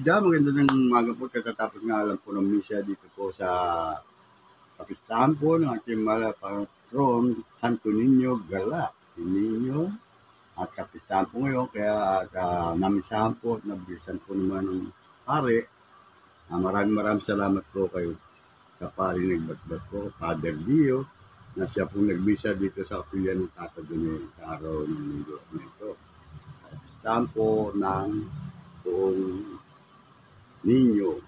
dyan, magandang umaga po. Katatapos nga lang po ng misa dito po sa kapistahan po ng ating patron, Santo Niño Gala. Si Niño at kapistahan po ngayon, kaya namisahan po at nabisan po naman ng pare. Maraming salamat po kayo sa pare nagbasbas po, Father Dio, na siya po nagbisa dito sa kapilya ng Tata Dune sa araw ng linggo na ito. Kapistahan po ng buong Niño.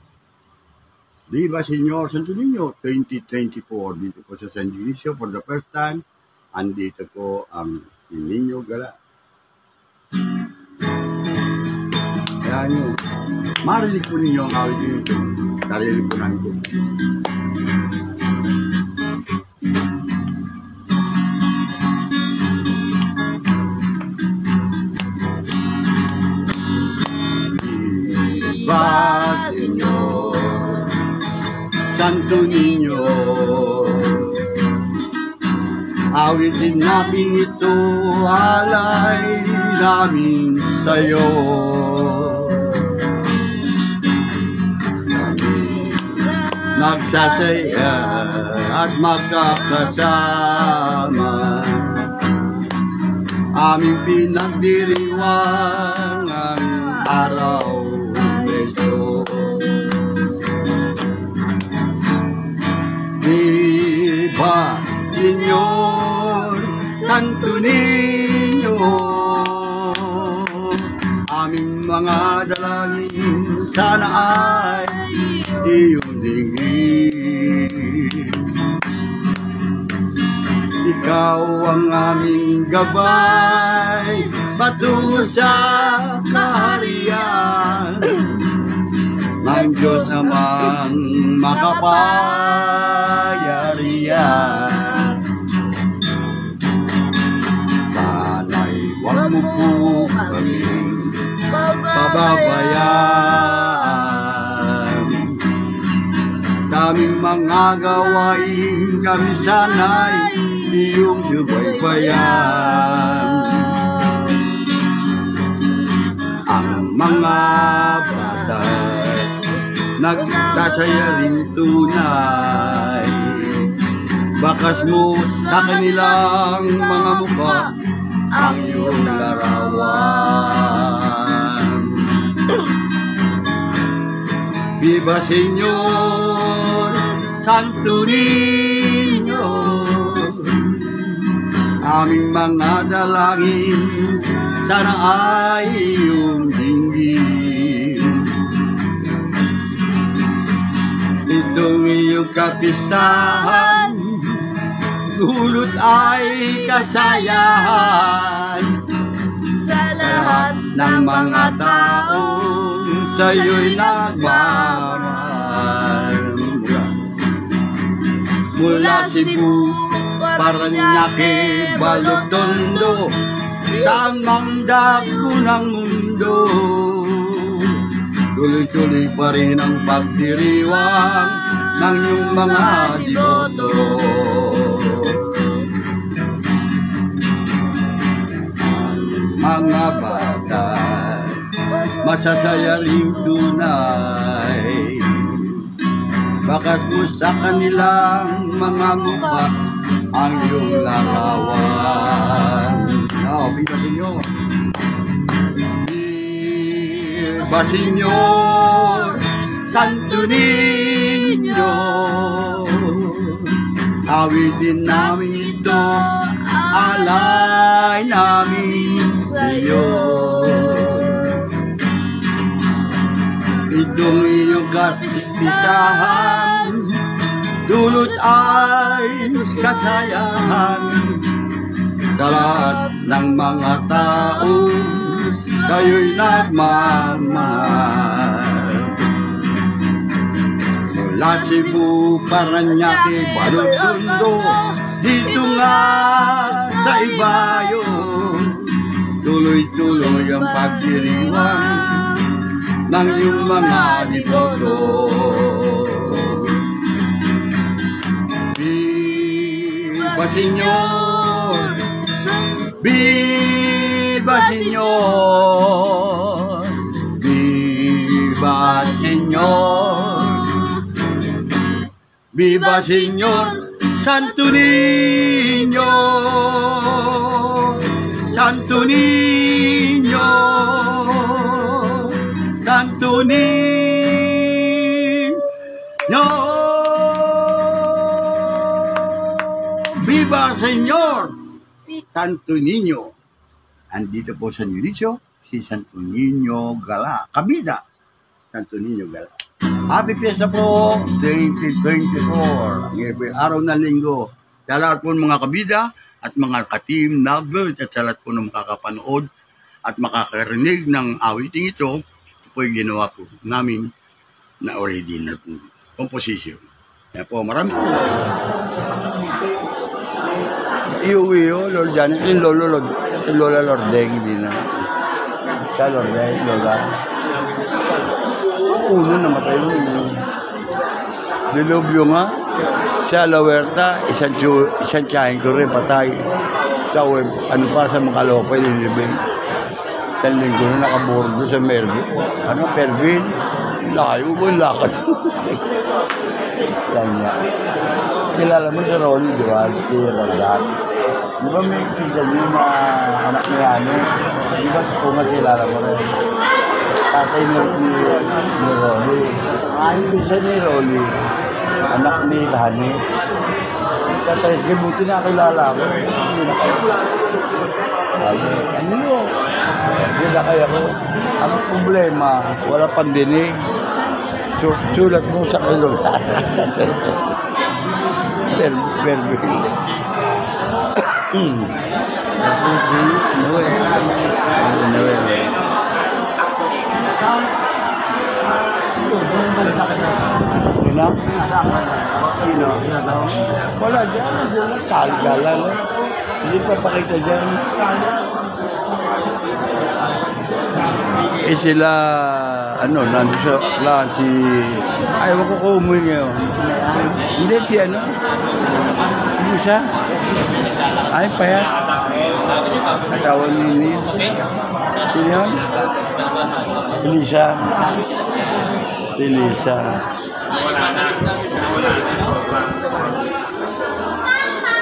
Viva Señor Santo Niño 2024 dito po sa San Dionisio for the first time. Andito po ang si Niño Gala. Kaya nyo, marinig po ninyo ang awit nito. Sarili po namin po. Viva Señor Santo Niño, awitin namin ito, alay namin sa'yo. Kami nagsasaya at magkakasama, aming pinagdiriwang ang araw medyo. Viva Señor Santo Niño, aming mga dalangin sana ay iyong dinggin. Ikaw ang aming gabay patungo sa kaharian ng Diyos namang makapayarihan. Sana'y huwag mo po kaming pababayaan. Daming mga gawain kami sana'y iyong subaybayan. Ang mga bata nagsasaya rin tunay, bakas mo sa kanilang mga mukha ang iyong larawan. Viva Señor Santo Niño, aming mga dalangin sana ay iyong dinggin. Itong iyong kapistahan, dulot ay kasayahan sa lahat ng mga taong sa'yo'y nagmamahal. Mula Cebu, Parañaque, Balotondo, sa mang dako ng mundo, tuloy-tuloy pa rin ang pagdiriwang ng iyong mga deboto. Ang mga bata masasaya rin tunay, bakas mo sa kanilang mga mukha ang iyong larawan. Viva Señor. Viva Señor Santo Niño, awitin namin ito, alay namin sa'yo. Itong iyong kapistahan, dulot ay kasayahan sa lahat ng mga taong kayo'y nagmamahal. Mula Cebu, Parañaque, Balotondo, dito nga sa Ibayo, tuloy-tuloy ang pagdiriwang ng iyong mga deboto. Viva Señor, Viva Señor, Viva Viva Señor, viva Señor, Santo Niño, Santo Niño, Santo Niño. Viva Señor, Santo Niño. Andito po sa Nilisyo, si Santo Niño Gala. Kabida, Santo Niño Gala. Happy Fiesta po, 2024. Ang araw na linggo. Sa lahat po ng mga kabida at mga ka-team lovers at sa lahat po ng makakapanood at makakarinig ng awiting ito, ito po yung ginawa po namin na original po composition. Kaya po, marami po. Iuwi yun, Lord Janet, yung Lola Lordeng, hindi na. Sa Lordeng, Lola. Uno namatay mo. Dilubyo nga. Sa La Huerta, isang tiyahin ko rin, patay. Sa web, ano pa, sa Macalopay, linibin. Isang linggo na nakabordo sa Mervin. Ano, Pervin? Layo mo, lakas. Yan nga. Kilala mo si Ronnie, di ba? Si Rodat. Di ba may kita niyo na anak ni Ano? Di ba kung kilala mo rin? Tatay ni Rolly. Ang bisa ni Rolly, anak ni Lani. Tatay, buti na kilala ko. Hindi na kayo. Ano yun? Hindi na kaya ko. Ang problema, wala pandinig. Sulat mo sa kilala. Perfect. Sino? Wala dyan. Kalgala. Hindi pa pakita dyan. Eh sila, ano, nandun si... Ayaw ko umuwi ngayon. Hindi si ano? Sino siya? Ay, payat. Asawa ni Nini. Sino yun? Elisa. Elisa.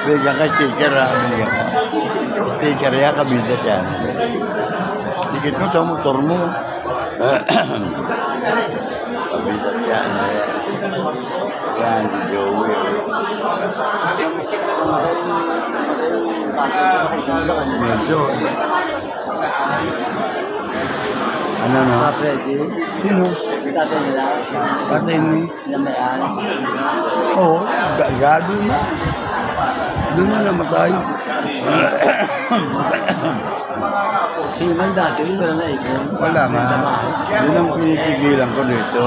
Bigyan ka sticker ha. Sticker ya, kabida dyan. Dikit mo sa motor mo. Kabida dyan. Yan, si Joey. Nelson. Ano no? Sino? Tatay nila. Tatay ni? Namayaan. Oo, gado na. Doon na namatay. Siman dati, wala na ikaw. Wala nga. Yun ang pinipigilan ko dito.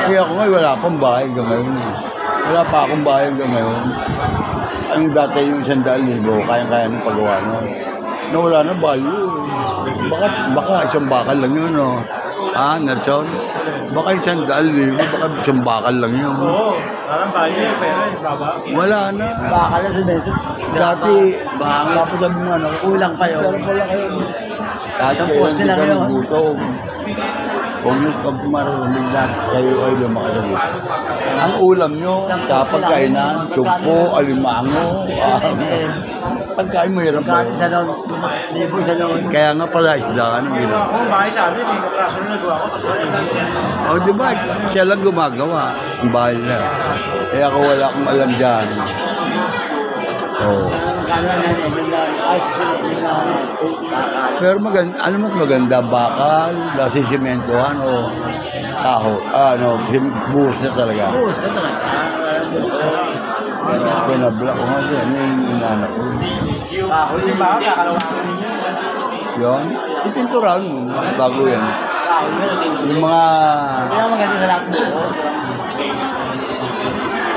Kaya ako ngayon wala pang bahay hanggang ngayon. Wala pa akong bahay hanggang ngayon. Ang dati yung 100,000, kaya-kaya ng pagawa nun. Nawala na value. Baka isang bakal lang yun, no? Ah, Nelson? Baka 100,000, baka isang bakal lang yun. Oo, parang value, pero baba. Wala na. Baka lang sa beso. Dati, tapos sabi mo ano, Kulang kayo. pero pala kayo. Dati Isang kailan poste di lang ka yun. nagutom. Kung yung pagmarunong lahat, kayo ay lumakasabit. Ang ulam nyo, sa pagkainan, sumpo, alimango, pagkain mo hirap ba? Kahit sa noon, libo sa noon. Kaya nga pala isda, anong ginawa? Kung bahay sa amin, may kapraso na nagawa ko. O di ba, siya lang gumagawa, ang bahay na. Kaya ako wala akong alam dyan. Oh. Pero maganda, ano mas maganda, bakal, simentohan o kaho, buhos na talaga. Buhos na talaga. Pinablock ko nga dyan, yung inanak ko. Kahoy yung baka, kakalawakan ninyo. Yun, ipinturahan mo, bago yan. Yung mga, Kaya maganda sa lahat mo.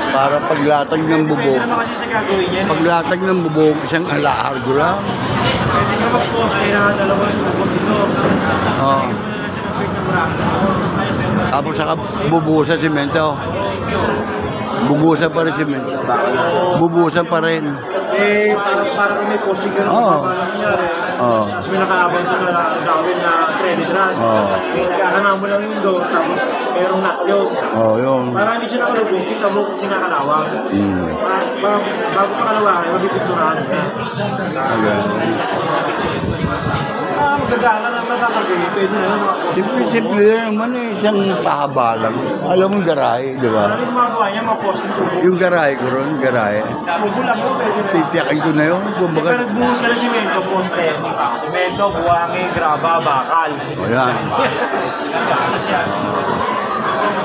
para paglatag ng Pwede bubong, naman kasi sa gagawin yan. paglatag ng bubong, isang alahargo lang. Pwede ka mag-post kayo na dalawang bubong dito. Oh. Pwede mo na lang siya ng place na burakan. Tapos saka bubuhusan simento. Bubuhusan pa rin simento. Bubuhusan pa rin. Eh, parang may posting ka na Oo. kung paano nangyari. Oo. Tapos may nakaabang doon na gawin na penetrant. Oo. Kakanan mo lang yung door, tapos merong nut yun. Oo, yun. Para hindi siya nakalubog, kita mo kung kinakalawang. Bago pakalawangin, mabipinturahan ka. Magagana na nakakagay, pwede na yun. Simple lang naman eh, isang pahaba lang. Alam mo yung garahe, di ba? Ano yung magawa niya, mga post ng tubo. Yung garahe ko ron, garahe. Tubo lang yun, pwede na. Titiyakin ko na yun. Pero Kumbaga, nagbuhos ka ng simento, poste. Simento, buhangin, graba, bakal. o yan. Gastos yan.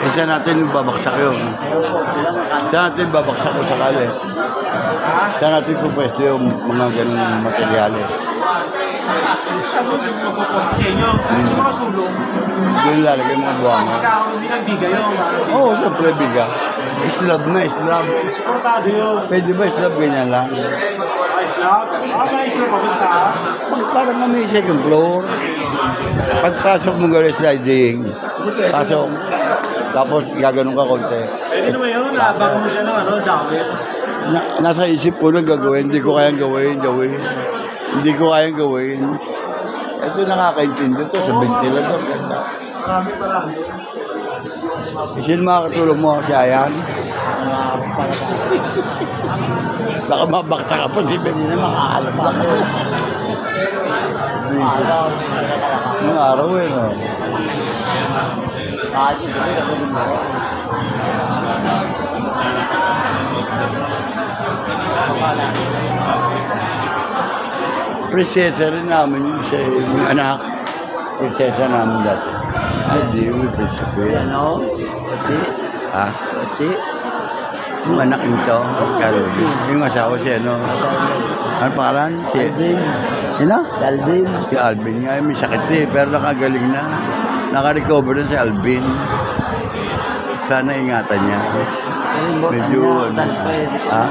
Eh, saan natin babaksak yun? Saan natin babaksak ko sakali? Saan natin pupwesto yung mga ganung materyales? Sabi ko yung magpo-post sa inyo. Sa mga sulong. Doon lalagay mga buwangan. Magkakaroon din ng biga yun. Oo, siyempre biga. Slab na, slab. Supportado yun. Pwede ba slab ganyan lang? Ice lab. May ice lab, basta. Parang na may second floor. Pagpasok mo gano'n sliding, pasok. Tapos gaganon ka konti. Pwede naman yun, bago mo siya ng dawit. Nasa isip ko na gagawin, hindi ko kayang gawin. Hindi ko kayang gawin. Ito nakakaintindi to sa ventilador. Marami. Sino makakatulong mo si Ayan? Baka mabakta ka pa, si Ben na makaalam lang. Mga araw eh, no? Prinsesa rin namin yung anak. Prinsesa namin dati. Ay, di mo prinsesa ko yan. Ano? Ati? Ha? Ati? Yung anak nito, yung asawa siya, no? Ano pangalan? Alvin. Sino? Alvin. Si Alvin nga, may sakit eh, pero nakagaling na. Naka-recover na si Alvin. Sana ingatan niya. Medyo, ha?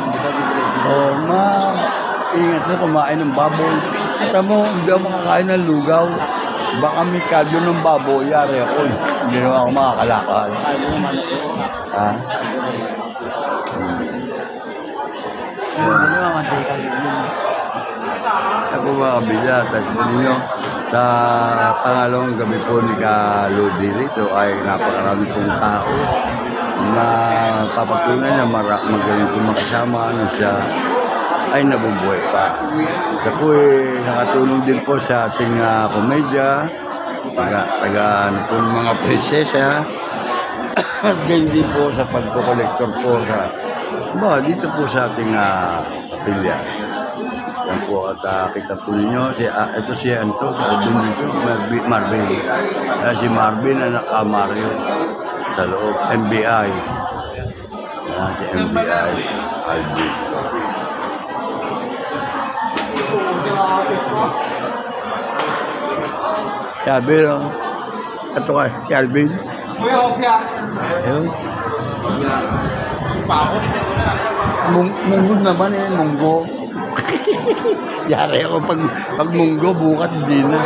Oo, ingat na kumain ng baboy. Kita mo, hindi ako makakain ng lugaw. Baka may kalyo ng baboy, yari ako eh. Hindi naman ako makakalakal. Ha? Ano ang mantika yun? Ako mga kabila, tapos ninyo, sa pangalawang gabi po ni Lodi rito ay napakarami pong tao na papatunay na magaling po makasama siya ay nabubuhay pa. Siya po nakatulong din po sa ating komedya, taga ano po mga prinsesa, at din po sa pagko-collector po dito po sa ating kapilya. Yan po at kita po ninyo, ito si Anto, Marvin. Si Marvin na naka-Mario sa loob, MBI. Si MBI, Alvin. Alvin, ito ka, si Alvin. Ayun. Munggo naman munggo. Yari ako pag munggo, bukat hindi na.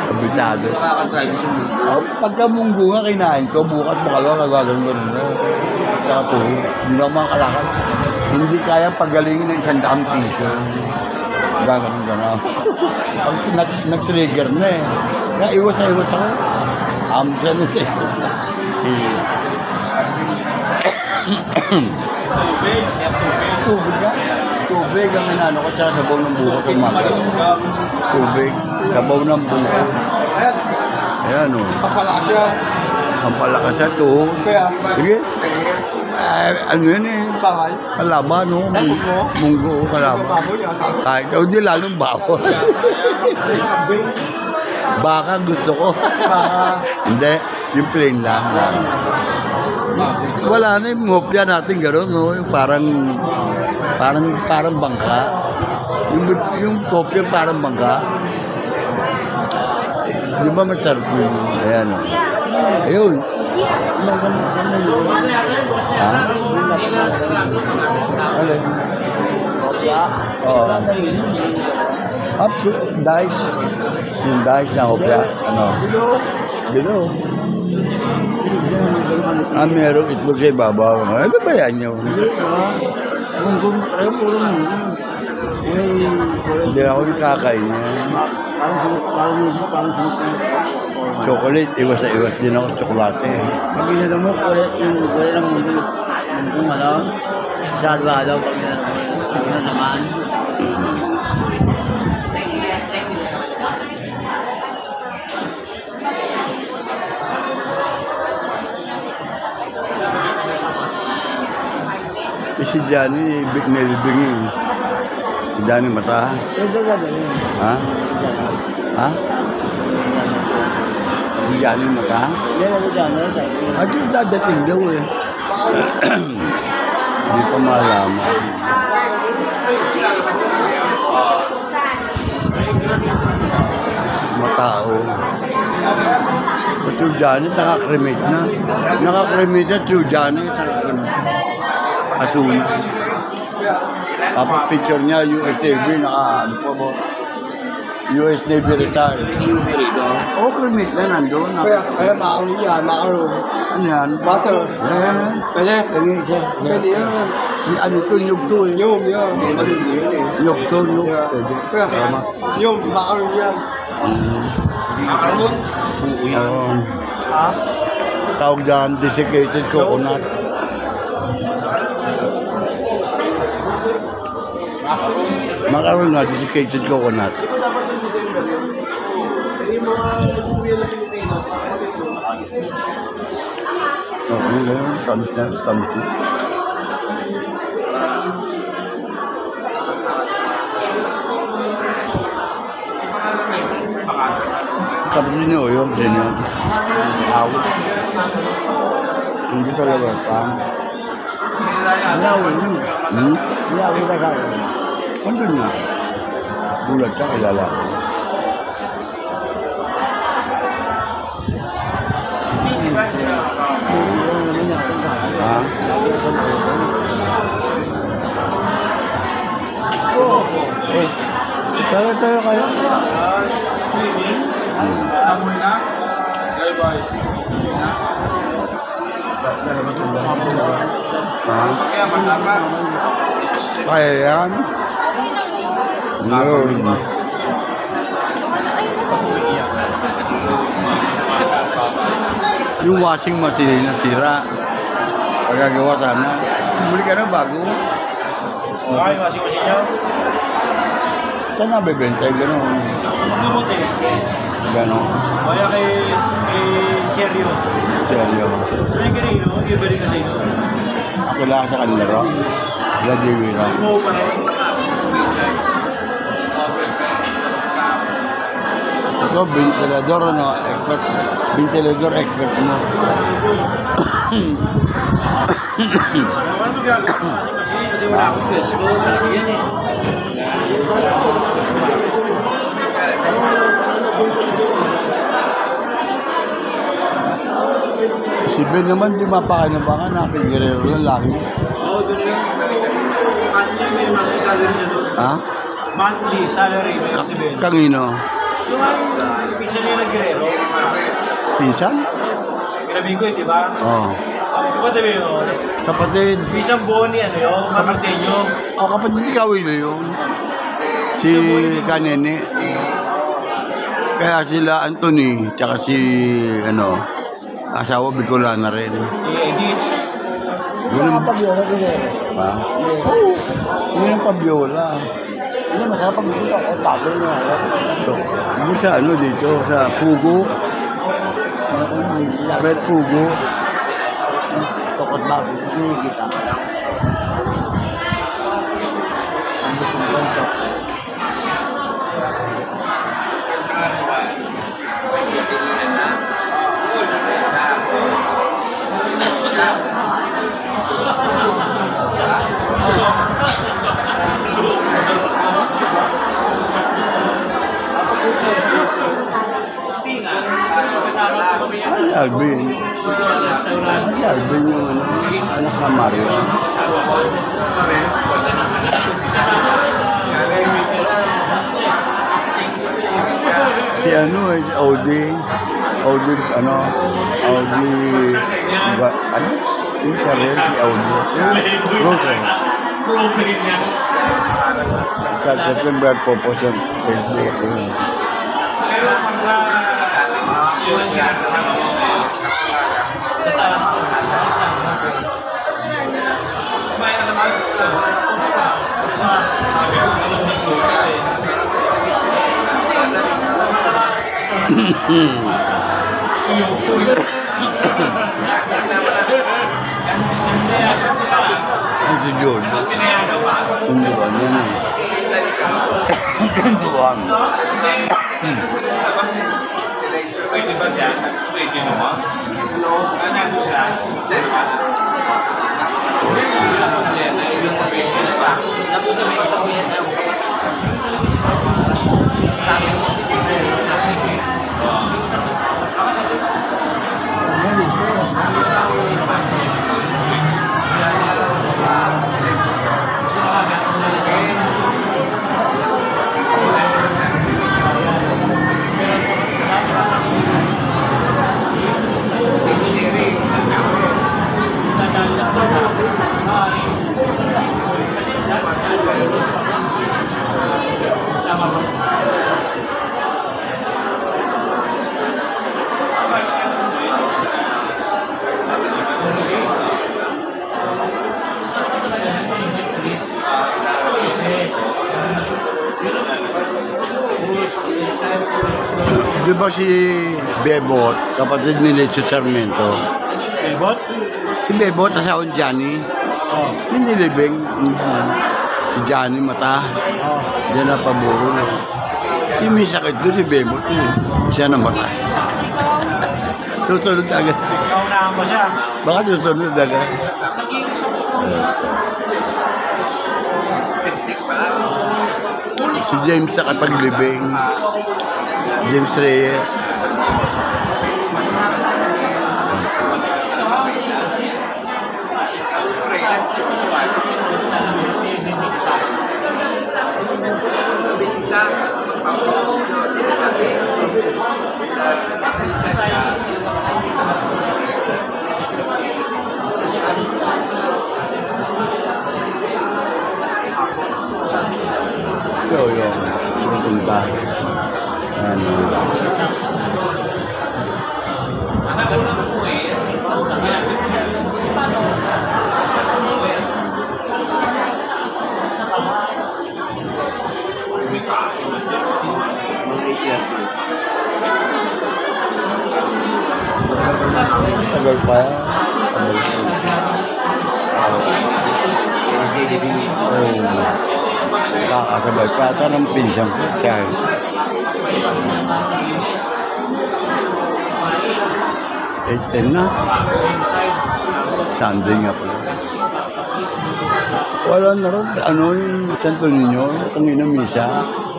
Kabisado. Pagka munggo nga kinain ko, bukat makagagano'n na. Saka tuhod. Hindi na ako makakalakad. Hindi kaya pagalingin ng 100 piso. Gano'n. Pag nag-trigger na eh. Kaya iwas ako. Amsa na siya. Tubig ka? Tubig ang inano ko sa sabaw ng buko sa umaga. Tubig, sabaw ng buko. Ayan o. Kapalakas siya to. Sige. Ano yun eh? Kalaba no? Munggo, kalaba. Kahit o di lalong bawal. Baka gusto ko. Hindi, yung plain lang. Wala na yung hopya natin gano'n, no? Yung parang bangka. Yung kopya parang bangka. Di ba masarap yun? Ayan, o. Ayun. Ha? Alin? Oo. Up to dice. Yung dice na hopya. Ano? Below. Merong itlog sa ibabaw. Ano ba yan yun? Hindi ako nakakain yan. Parang sunod na. Chocolate, iwas na iwas din ako sa tsokolate. Pag ginagawa mo, kulit ng mundo. Kung ano, masyado pag ginagawa naman. Si Johnny, nilibingi. Si Johnny mata. Ito gagawin. Ha? Ha? Si Johnny mata? Yan ako dyan. At yung dadating daw eh. Hindi pa malaman. Matao. At yung Johnny, nakakremate na. Nakakremate at yung Johnny, asuna. Tapos picture niya, US Navy, ano po mo? US Navy retired. Oo, cremate na nandun. Kaya makaroon yan, makaroon. Ano yan? Butter. Pwede? Pwede yun. Ano ito, nyug to eh. Yung. Nyug to, nyug. Tama. Yung, makaroon yan. Makaroon? Oo. Ha? Tawag dyan, desiccated coconut. Makaroon na, desiccated coconut. Oo, tamis na, tamis na. Sabi niyo, yun, din yun. Awit. Hindi talaga, saan? Niyawin yun. Hmm? Niyawin na kaya. Andun na. Bulat ka, kilala ko. Ha? Tayo kayo. Ha? Kaya yan? No. Yung washing machine nasira. Pagkagawa sana. Bumili ka na bago. Baka yung washing machine niya. Saan nabibenta? Gano'n. Magbubuti. Gano'n. Kaya kay Sergio. Seryo. Sabi ka rin, no? Iba rin kasi yun. Ako lang sa kanila ro. Vladimir. Mo pa rin. Ito, ventilador, ano, expert. Ventilador expert mo. Ano magagawa? Kasi wala akong pwesto. Malaki yan eh. Si Ben naman, di mapakinabangan natin. Guerrero lang lagi. Oo, doon yun. Monthly, may monthly salary siya doon. Ha? Monthly salary, may sabihin. Kangino? Yung pisa niya ng Guerrero. Pinsan? Grabe ko eh, di ba? Oo. Yung katabi yun. Kapatid. Pisang boni, ano yun? Marmarteño. O, kapatid ni Kawilo yun. Si Kanene. Kaya sila Anthony, tsaka si, ano, asawa Bicolana rin. Si Edith. Yun ang, Pag-yola din eh. ha? Yun ang pabiola. Hindi, masarap pag-yola ako. Tagal na. Ano sa ano dito, sa Pugo. Red Pugo. Tokot bago. Hindi kita. Ang gusto mo ganito. Ay, Alvin. Ay, Alvin yung ano, anak na Mario. Si ano eh, Audi. Audi, ano, Audi, ano? Yung sa rin, si Audi. Rose. Propane niya. Sa September po po sa Facebook. Ito yun. Hindi ba? Ganito ba? Pwede ba dyan? Pwede naman. Ano siya? Di ba si Bebot, kapatid ni Lecho Sarmiento? Bebot? Si Bebot, asawa ni Johnny. Hindi libing. Si Johnny mata. Diyan na paburo. Yung may sakit doon si Bebot. Siya na mata. Tutunod agad. Naunahan mo siya. Baka tutunod agad. Si James sa kapaglibing. James Reyes. Ito yung pupunta. Ano. Tagal pa. Kakasabay pa. Ata ng pinsang ko. Charles. Ten na. Sunday nga pala. Wala na rin. Ano yung Santo Niño? Tangina misa.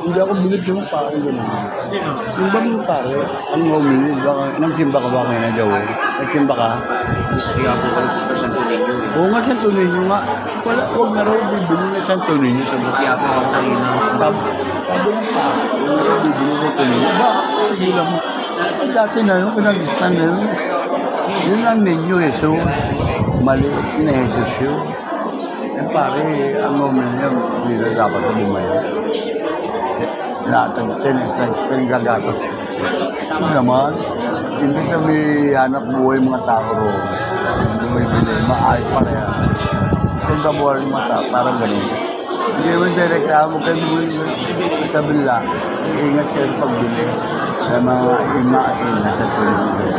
Hindi ako bilib sa mga pare. Yung ba mga pare? Ang homily. Nagsimba ka ba ngayon na daw? Nagsimba ka? Kaya po kayo punta sa Santo Niño. Oo nga, Santo Niño nga. Wala, huwag na rin bibili na Santo Niño. Kaya po ako kanina. Sabi ng pare, huwag na rin bibili na Santo Niño. Ba? Hindi lang. Ay, dati na yun, pinag-istan na yun. Yun ang ninyo, Jesus. Maliit na Jesus yun. Eh pare, ang moment niya, hindi na dapat bumaya. Lahat ang pinagagato. Ano naman, hindi kami hanap buhay mga tao roon. Hindi may bili, maayos pa rin. Kaya buhay ng mga tao, parang ganun. Hindi naman direkta mo kayo buhay sa bila. Ingat kayo pagbili sa mga ima-ina sa tuloy.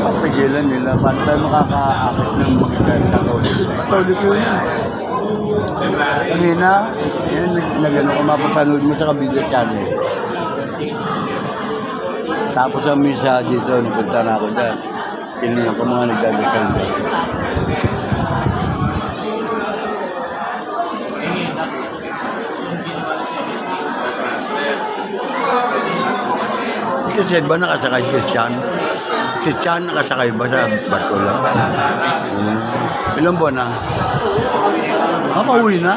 Papigilan nila, paano tayo makakaakit ng mga Katolik? Katolik yun. Kanina, yun, nagano ka mapapanood mo sa Kabila Channel. Tapos ang misa dito, napunta na ako dyan. Tinignan ko mga nagdadasal dyan. Kasi ba nakasakay si Christian? Christian nakasakay ba sa bato lang? Ilang buwan na? Makauwi na?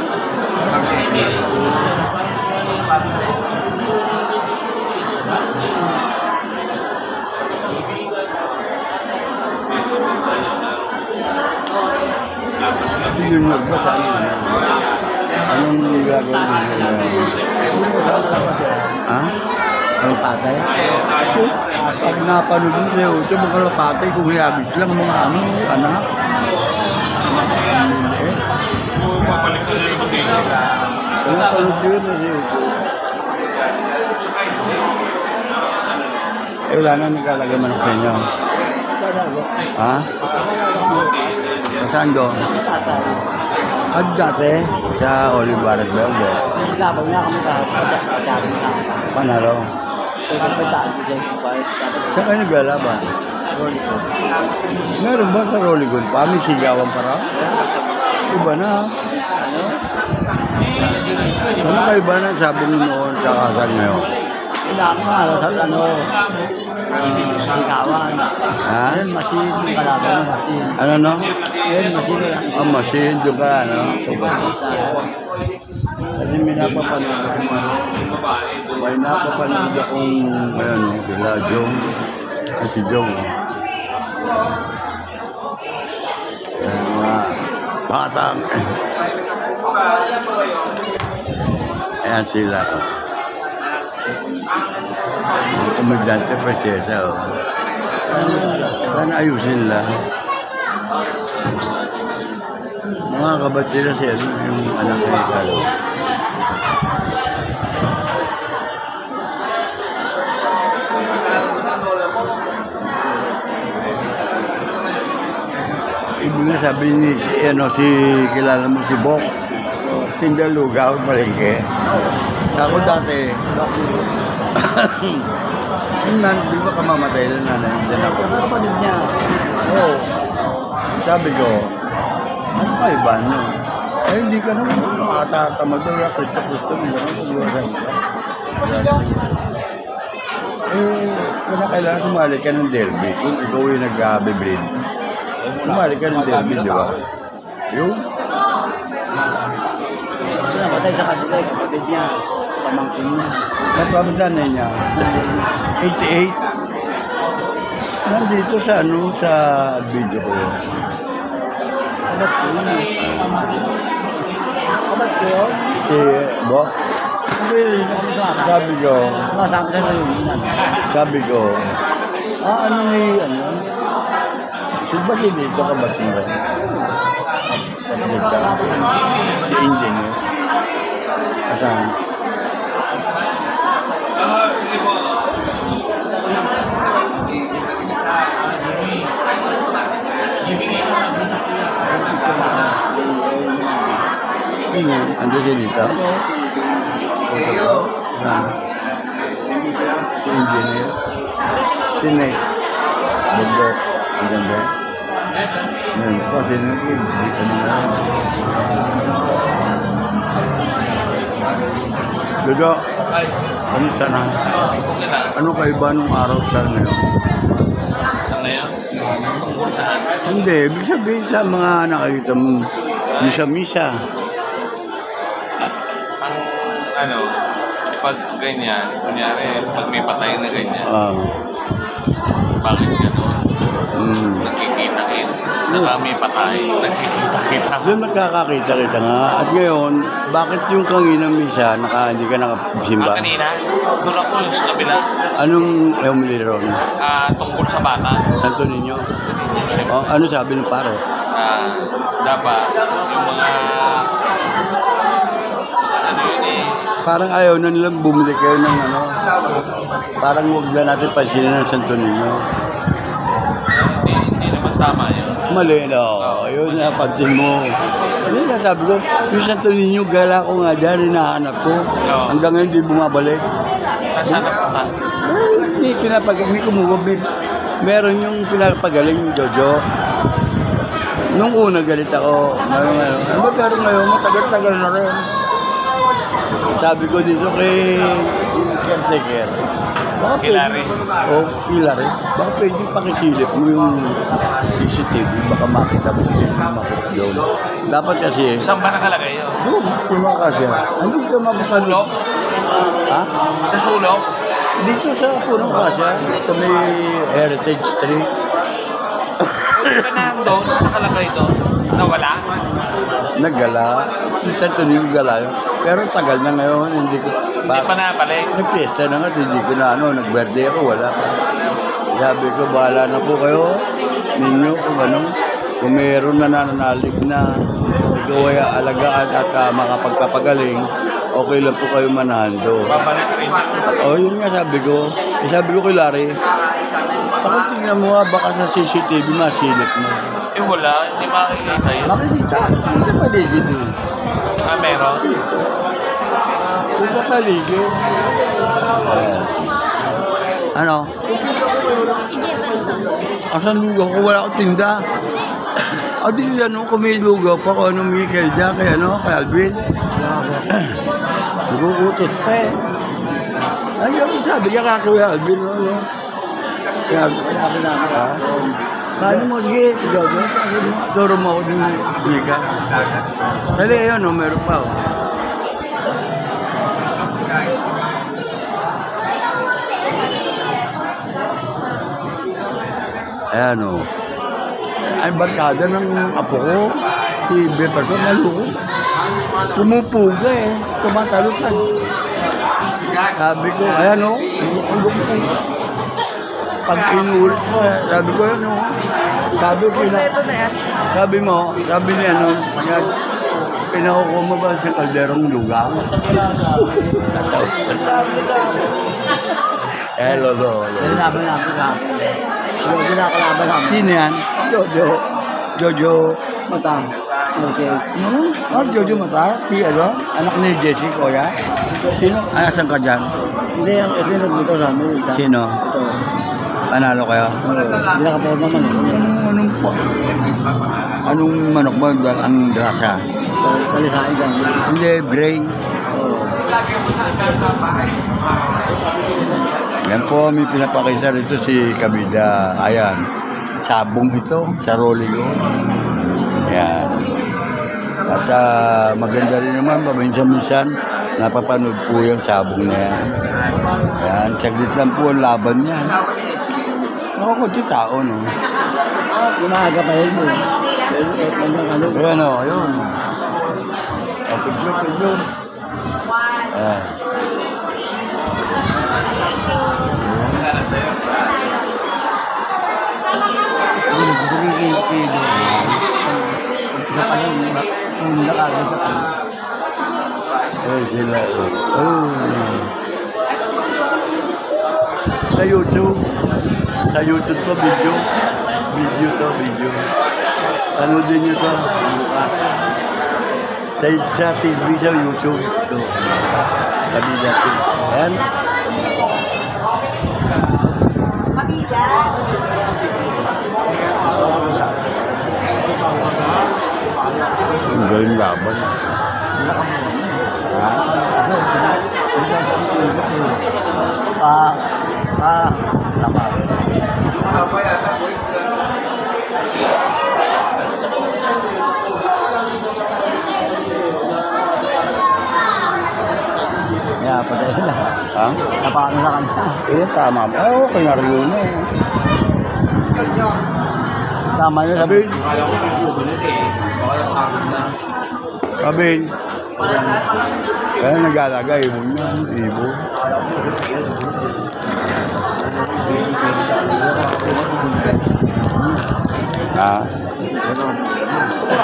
Yun nga ba sa ano? Anong gagawin niyo? Ha? Ang patay? Pag napanood mo sa YouTube, mga kalapatay, kung hiyabis lang mga ano, anak. Papalik ko na yung pagkain. Kung napanood yun na sa YouTube. Eh, wala na naglalagay manok sa inyo. Ha? Saan doon? At dati, sa Olivares Verde. Naglaban nga kami pagdating na. Panalo. Kaya pagdating dyan sa bahay. Saan kayo naglalaban? Meron ba sa Rolly Gold pa? May sigawan pa raw? Iba na. Ano kayo ba na sabi nyo noon sa kasal ngayon? Kailangan nga, sigawan. Ha? Ayun, masin yung kalaban mo, masin. Ano no? Ayun, masin ko lang. Oh, masin. Doon ka, ano? Kasi may napapanood ako. May napapanood akong, ano, sila, Jong. Ay, si Jong. Yan, mga batang. Ayan sila. Komedante presesa, oh. Sana ayusin lang. Mga kabat sila siya, yung anak ko yung kalo. Ibig nga sabi ni, si kilala mo si Bok. Tindalugaw, malike. Ako dati, di ba kamamatay na nandiyan ako? Kapatid niya. Oo. Sabi ko, ano kayo ba, no? Eh, hindi ka naman makatatama doon. Kristo-kristo, hindi ka naman magluwasan ka. Eh, kailangan sumali ka ng derby. Kung ikaw yung nag-breed, sumali ka ng derby, di ba? Yun. Namatay sa kanila, kapatid niya. Pamangkin niya. Napamdan na niya. 88. Nandito sa ano, sa video ko yun. Kabat ko yun. Kabat ko yun. Si Bo, sabi ko, Sumasama sa yun. sabi ko, ano ni, ano? Ba si dito ka ba siya? Sabi ka, si engineer. Asan? Sige po. Ando siya dito? Si engineer. Si Nate. Bugdo. Ang ganda. Ngayon po, si Nate. Hindi ka na. Dudo. Ay, Kamusta na? okay na. Ano kaiba nung araw sa ngayon? Saan na yun? Tungkol saan? Hindi, ibig sabihin sa mga nakakita mong misa-misa. Ang, ano, pag ganyan, kunyari, pag may patay na ganyan, bakit gano'n? Nagkikita-kita. Saka may patay, nagkikita-kita. Doon nagkakakita-kita nga. At ngayon, bakit yung kanina misa, hindi ka nakasimba? Kanina, doon ako yung sa kabila, Anong homily ron? tungkol sa bata. Santo Niño? Oh, ano sabi ng pare? Dapat, yung mga, ano yun eh, Parang ayaw na nilang bumili kayo ng ano. Parang huwag na natin pansinin ng Santo Niño. hindi naman tama yun. Mali na. Ayun na, pansin mo. Hindi na sabi ko, yung Santo Niño, gala ko nga dyan, hinahanap ko. Hanggang ngayon, hindi bumabalik. Nasaan na punta? Hindi pinapagaling, kumugabit. Meron yung pinapagaling yung Jojo. Nung una galit ako, pero ngayon, matagal-tagal na rin. Sabi ko dito kay caretaker, baka Hilary. Hilary, baka pwede pakisilip mo yung CCTV, baka makita mo doon. Dapat kasi, Saan ba nakalagay yun? doon, tumakas yan. Andito Sa sulok? Ha? Sa sulok? Dito sa punong kasya, sa may Heritage Street. Pwede ba na doon? Nakalagay doon? Nawala? Naggala. Si Santo Niño gala yun. Pero tagal na ngayon, hindi ko... Hindi pa nabalik. Nag-fiesta na nga, hindi ko na nag-birthday ako, wala pa. Sabi ko, bahala na po kayo, ninyo, kung mayroon na nananalig na ikaw ay alagaan at makapagpapagaling, okay lang po kayo manando. Babalik rin. Yun nga sabi ko. Sabi ko kay Larry, bakit tingnan mo baka sa CCTV masilip mo? Wala. Hindi makikita yun. Makikita. Hindi sa paligid eh. Meron. Hindi sa paligid. Ano? Si Jefferson. Asan lugaw ko? Wala akong tinda. Di kung may lugaw pa ko, may kay Jack, kay Alvin. Nagugutos pa eh. Ay, ako sabi niya ka kay Alvin, Kaya, sabi na ako, paano mo, sige, turo mo ako din, Mika. Dali, ayun, meron pa, Ayan, ay barkada ng apo ko, si Jefferson, maluko. Pumupuga tumatalusan. Sabi ko, ayan pag inulit ko, sabi ko sabi niya pinakukuha mo ba sa kalderong lugaw? Hello. Kalaban namin ka. Jojo na kalaban namin. Sino yan? Jojo Matang. Okay. Jojo Mata? Si anak ni Jessie, Kuya? Sino? Asan ka dyan? Hindi, ito yung nagluto sa amin. Sino? Ito. Panalo kayo? Hindi nakapagod naman. Anong manok ba ang grasa? Kalisain dyan. Hindi, brain. Yan po, may pinapakita rito si Kabida. Ayan, sabong ito sa rolling ko. Ayan. At maganda rin naman, paminsan-minsan, napapanood po yung sabong na yan. Ayan, saglit lang po ang laban niya. Kunti tao, no? Umaga pa yun mo. Ayan, ayun. Pagod. Ayan. Sila. Sa YouTube. Sa YouTube to, video. Video. Panoodin nyo to. Sa TV, sa YouTube. Ito. Sabi natin. Ayan. Ang galing laban. Kaya patay na. Ha? Napakano sa kanya. Tama. Okay nga rin yun Tama na sabi. Kabin. Kaya nag-alaga, ibon yan. Ibon.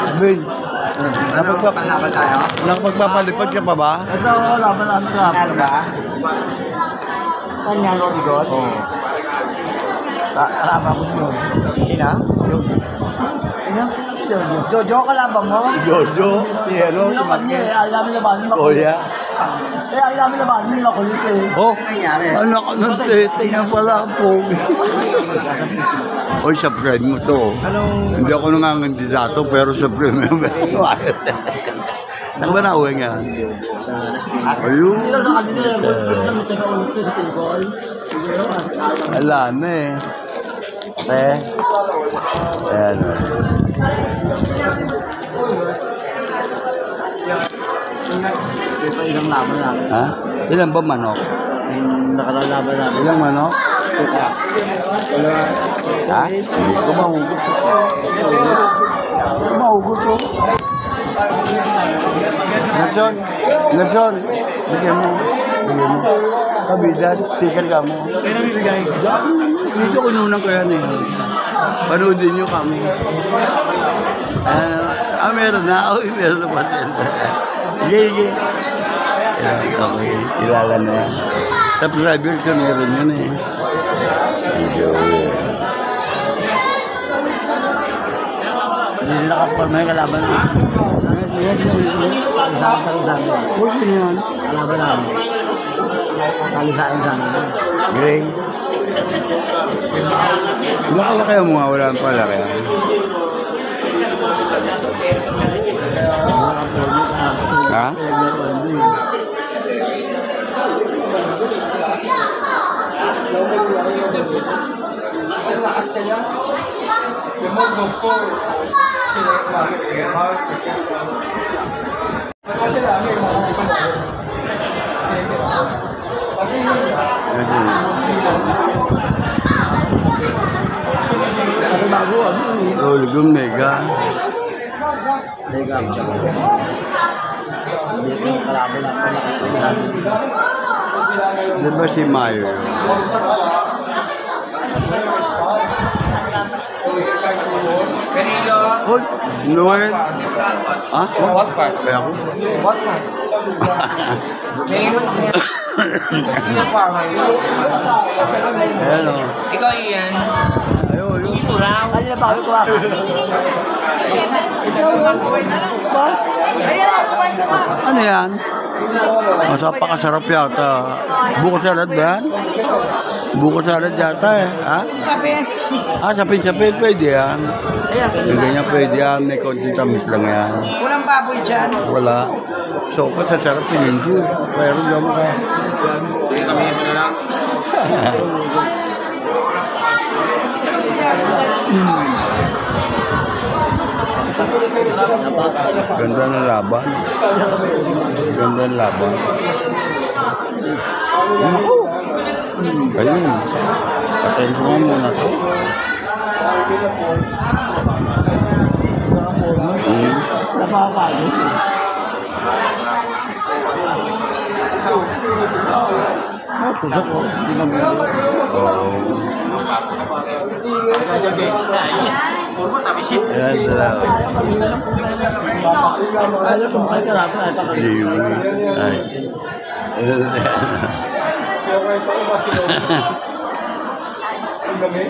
Kabin. Nakapagpapalipad ka pa ba? Ito, laban namin ka. Ano ba? Saan yan, Rodigot? Oo. Kalaban ko yun. Sina? Sina? Jojo, kalaban mo? Jojo. Si Hero. Hindi naman niya eh. Ayaw namin labanin makulit. Kuya. Ayaw namin labanin makulit eh. Oh, nangyari? anak ka ng tete na pala po. Oy, sa friend mo to. Anong... Hindi ako nangangandidato, pero sa friend mo. Ano ba na uwi nga? Ayun. Hindi lang sa kanila eh. Wala namin taga-ulit sa pinagol. Wala na eh. Ayan o. Ito ilang laban namin. Ha? Ilan ba manok? Yung nakalalaban namin. Ilang manok? Ha? Hindi ko mahugot. Mahugot ko. Nelson, Nelson, bigyan mo. Bigyan mo. Kabidat, sticker ka mo. Kaya namin bigay. Dito kununan ko yan eh. Panoodin nyo kami. Meron na. Uy, meron na pa din. Sige. Okay, kilala na yan. Sa private ko meron yun eh. Hindi nakaporma yung kalaban na. Huwag yun yan. Kalaban na. Kalisain sa amin. Gray. Wala kaya mo nga, wala ang pala kaya. Ha? Oh, Lugong Mega. Mega. Hindi kalaban na. Di ba si Mayo? Kanilo. Hold. Noel. Ha? Boss pass. Kaya ako? Boss pass. May iman ako yan. Iyan pa ngayon. Hello. Ikaw Ian. Ayun. Ito raw. Kanina pa kami kuha. Ano yan? Masapakasarap yata. Buko salad ba yan? Buko salad yata eh. Ha? Sapin. Sapin-sapin. Pwede yan. Ayan, sige. Hindi ganyan pwede yan. May konting tamis lang yan. Walang baboy dyan. Wala. So, pasasarap tingin ko. Pero gamo ka. Kami na lang. Ganda ng laban. Ganda ng laban. Ayun. Patayin ko nga muna to. Napakakain. Tusok ko. Hindi na mo. Ayan, salamat. Alam mo, kaya karapin ay pakalimutan. Ay. Ang dami.